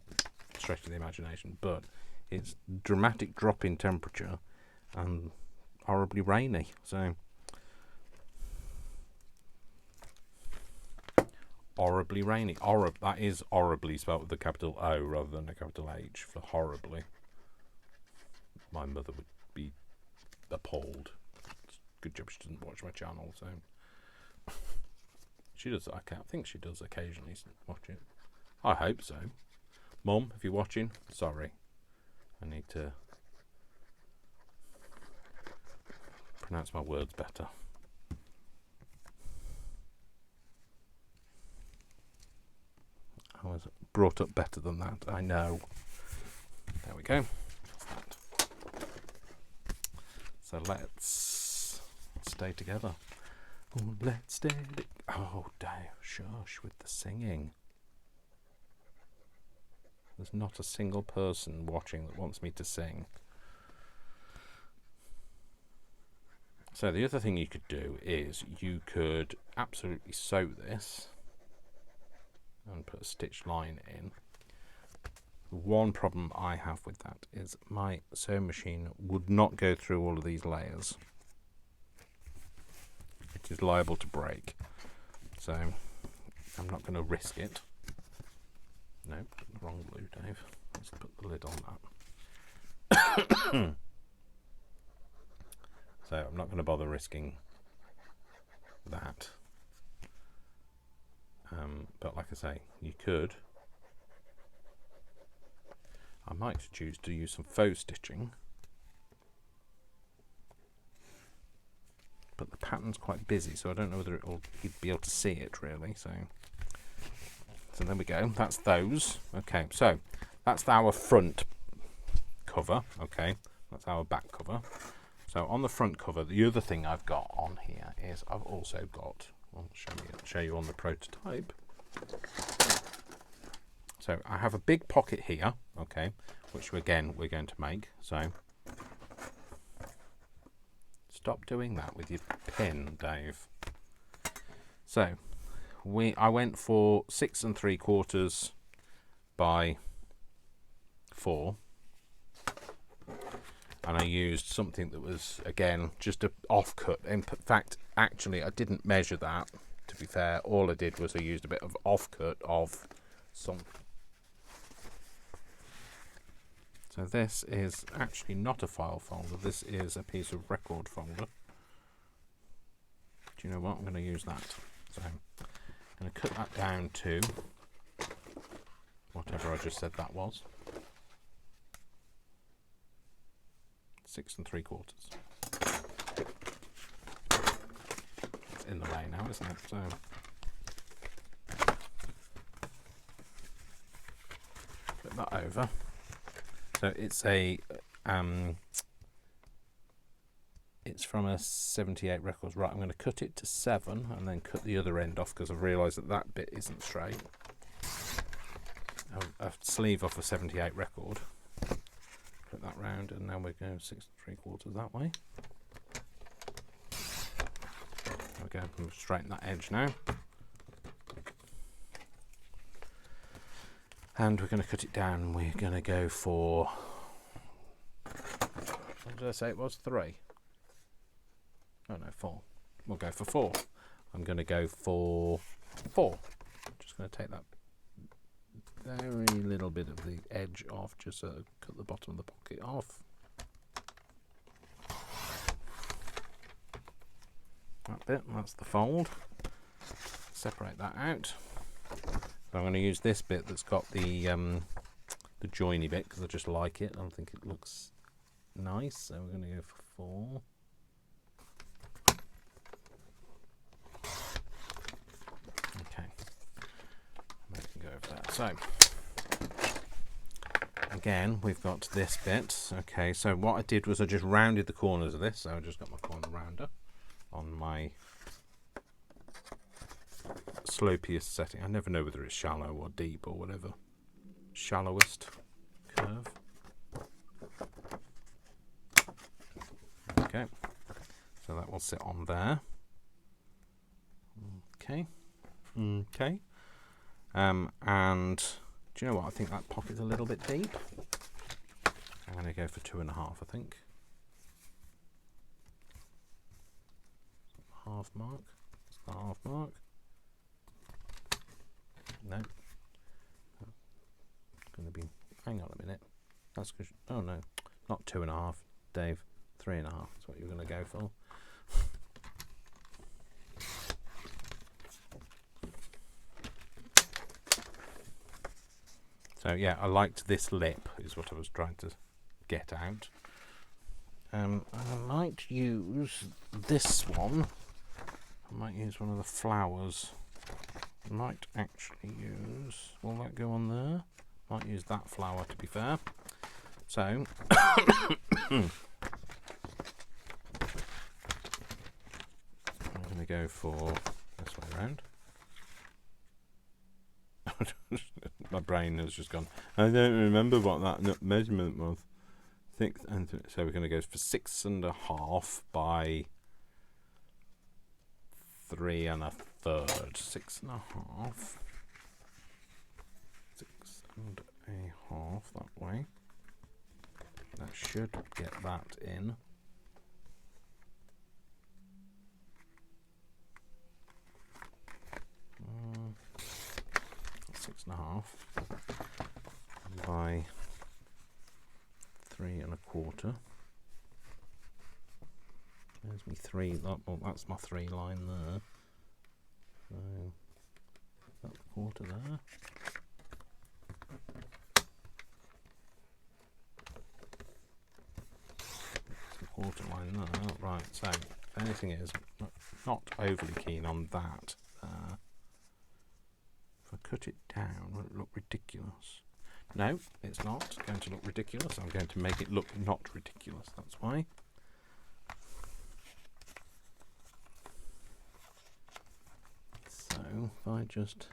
stretch of the imagination, but it's dramatic drop in temperature and horribly rainy. So horribly rainy. That is horribly spelled with a capital O rather than a capital H for horribly. My mother would be appalled. It's a good job she doesn't watch my channel, so she does. I think she does occasionally watch it. I hope so. Mum, if you're watching, sorry. I need to pronounce my words better. I was brought up better than that, I know. There we go. That's that. So let's stay together. Oh, let's stay. Oh, Dave, shush with the singing. There's not a single person watching that wants me to sing. So the other thing you could do is you could absolutely sew this and put a stitch line in. One problem I have with that is my sewing machine would not go through all of these layers. It is liable to break. So I'm not going to risk it. No, wrong glue, Dave. Let's put the lid on that. So I'm not going to bother risking that. But like I say, you could. I might choose to use some faux stitching. But the pattern's quite busy, so I don't know whether you'd be able to see it really. So there we go. That's those. Okay, so that's our front cover. Okay, that's our back cover. So on the front cover, the other thing I've got on here is I've also got. I'll show you on the prototype. So I have a big pocket here. Okay, which again we're going to make. So stop doing that with your pin, Dave. So I went for 6 3/4 by 4, and I used something that was again just a offcut. In fact, actually, I didn't measure that. To be fair, all I did was I used a bit of offcut of some. So this is actually not a file folder. This is a piece of record folder. you know what? I'm going to use that. So I'm going to cut that down to whatever I just said that was. 6 3/4. It's in the way now, isn't it? So flip that over. So it's a it's from a 78 records. Right, I'm going to cut it to 7 and then cut the other end off because I've realised that that bit isn't straight. A sleeve off a 78 record. Put that round, and now we're going 6 3/4 that way. There we go. We'll straighten that edge now. And we're going to cut it down. We're going to go for, what did I say it was? 3. Oh no, 4. We'll go for 4. I'm going to go for 4. Just going to take that very little bit of the edge off, just so cut the bottom of the pocket off. That bit, that's the fold. Separate that out. So I'm going to use this bit that's got the joiny bit because I just like it. I think it looks nice. So we're going to go for 4. Okay. And we can go over there. So again, we've got this bit. Okay, so what I did was I just rounded the corners of this. So I just got my corner rounder on my slopiest setting. I never know whether it's shallow or deep or whatever. Shallowest curve. Okay, so that will sit on there. Okay. Okay. And do you know what? I think that pocket's a little bit deep. I'm going to go for 2.5, I think. Half mark. That's the half mark. No. It's going to be. Hang on a minute. That's because. Oh no, not 2.5, Dave. 3.5. That's what you're going to go for. So yeah, I liked this lip. Is what I was trying to get out. I might use this one. I might use one of the flowers. I might actually use, will that go on there? Might use that flower to be fair. So, I'm going to go for this way around. My brain has just gone, I don't remember what that measurement was. So we're going to go for 6.5 by 3 1/3. 6.5. 6.5 that way. That should get that in. Uh, 6.5 by 3 1/4. There's me 3. Well, that's my 3 line there. So that's a quarter there. That's a quarter line there. Right. So if anything is not overly keen on that. If I cut it down, will it look ridiculous? No, it's not going to look ridiculous. I'm going to make it look not ridiculous. That's why. So if I just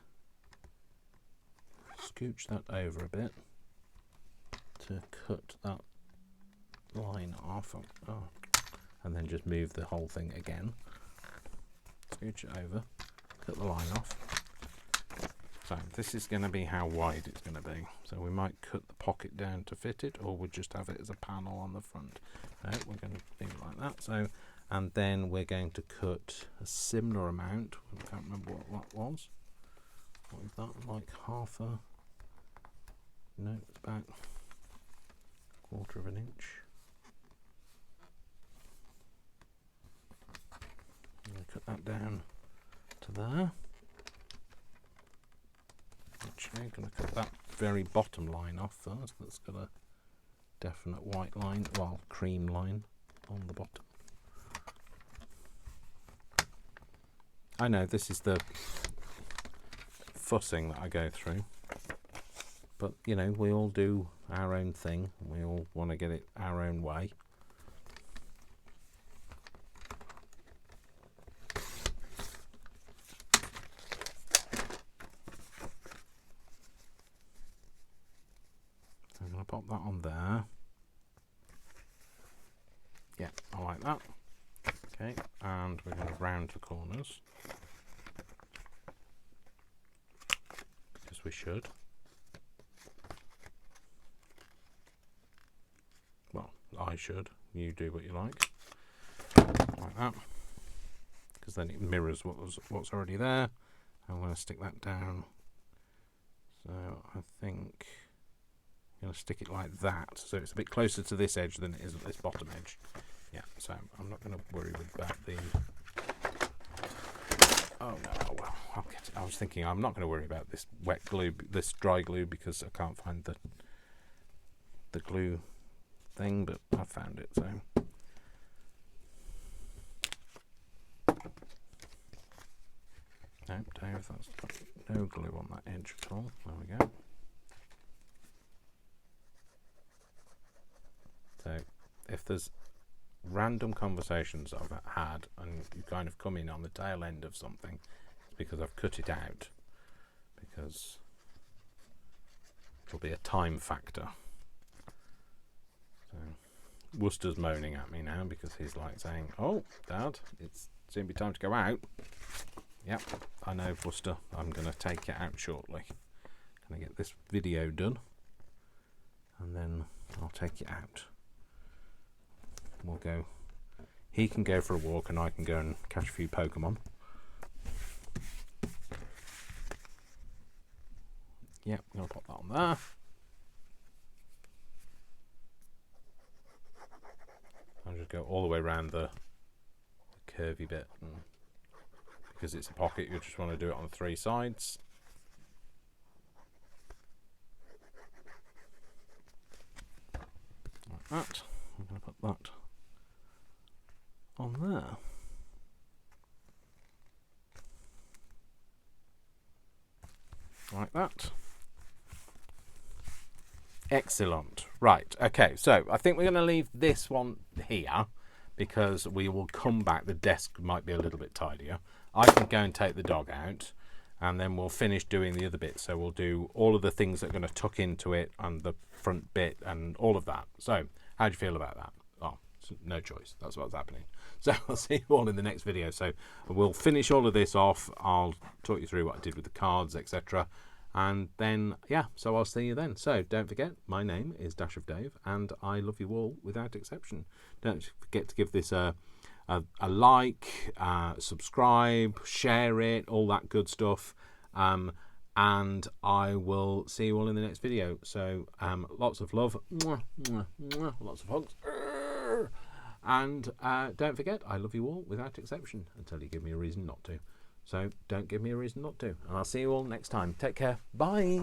scooch that over a bit to cut that line off, and then just move the whole thing again. Scooch it over, cut the line off. So this is going to be how wide it's going to be. So we might cut the pocket down to fit it, or we'll just have it as a panel on the front. No, we're going to leave it like that. So, and then we're going to cut a similar amount. I can't remember what that was. What was that? Like half a. No, it's about 1/4 of an inch. I'm going to cut that down to there. Actually, I'm going to cut that very bottom line off first. That's got a definite white line, well, cream line on the bottom. I know this is the fussing that I go through, but you know, we all do our own thing. We all want to get it our own way. I'm going to pop that on there. Yeah, I like that. Okay, and we're going to round the corners, because we should. Well, I should. You do what you like that, because then it mirrors what's already there. I'm going to stick that down. So I think I'm going to stick it like that, so it's a bit closer to this edge than it is at this bottom edge. Yeah, so I'm not going to worry about the... Oh no, well, I'll get it. I was thinking I'm not going to worry about this wet glue, this dry glue, because I can't find the glue thing, but I found it, so... No, Dave, that's got no glue on that edge at all. There we go. So, if there's random conversations I've had and you kind of come in on the tail end of something, it's because I've cut it out, because it'll be a time factor. So Worcester's moaning at me now because he's like saying, "Oh, Dad, it's soon be time to go out." Yep, I know, Worcester. I'm going to take it out shortly. Going to get this video done, and then I'll take it out. We'll go. He can go for a walk, and I can go and catch a few Pokemon. Yep, I'm going to pop that on there. I'll just go all the way around the curvy bit. Because it's a pocket, you just want to do it on 3 sides. Like that. I'm going to put that on there. Like that. Excellent. Right, okay, so I think we're going to leave this one here, because we will come back. The desk might be a little bit tidier. I can go and take the dog out, and then we'll finish doing the other bits. So we'll do all of the things that are going to tuck into it, and the front bit, and all of that. So how do you feel about that? Oh, no choice. That's what's happening. So I'll see you all in the next video. So we'll finish all of this off. I'll talk you through what I did with the cards, etc. And then, yeah, so I'll see you then. So don't forget, my name is Dash of Dave, and I love you all without exception. Don't forget to give this a like, subscribe, share it, all that good stuff. And I will see you all in the next video. So lots of love, mwah, mwah, mwah, lots of hugs. And don't forget, I love you all without exception, until you give me a reason not to. So don't give me a reason not to. And I'll see you all next time. Take care. Bye.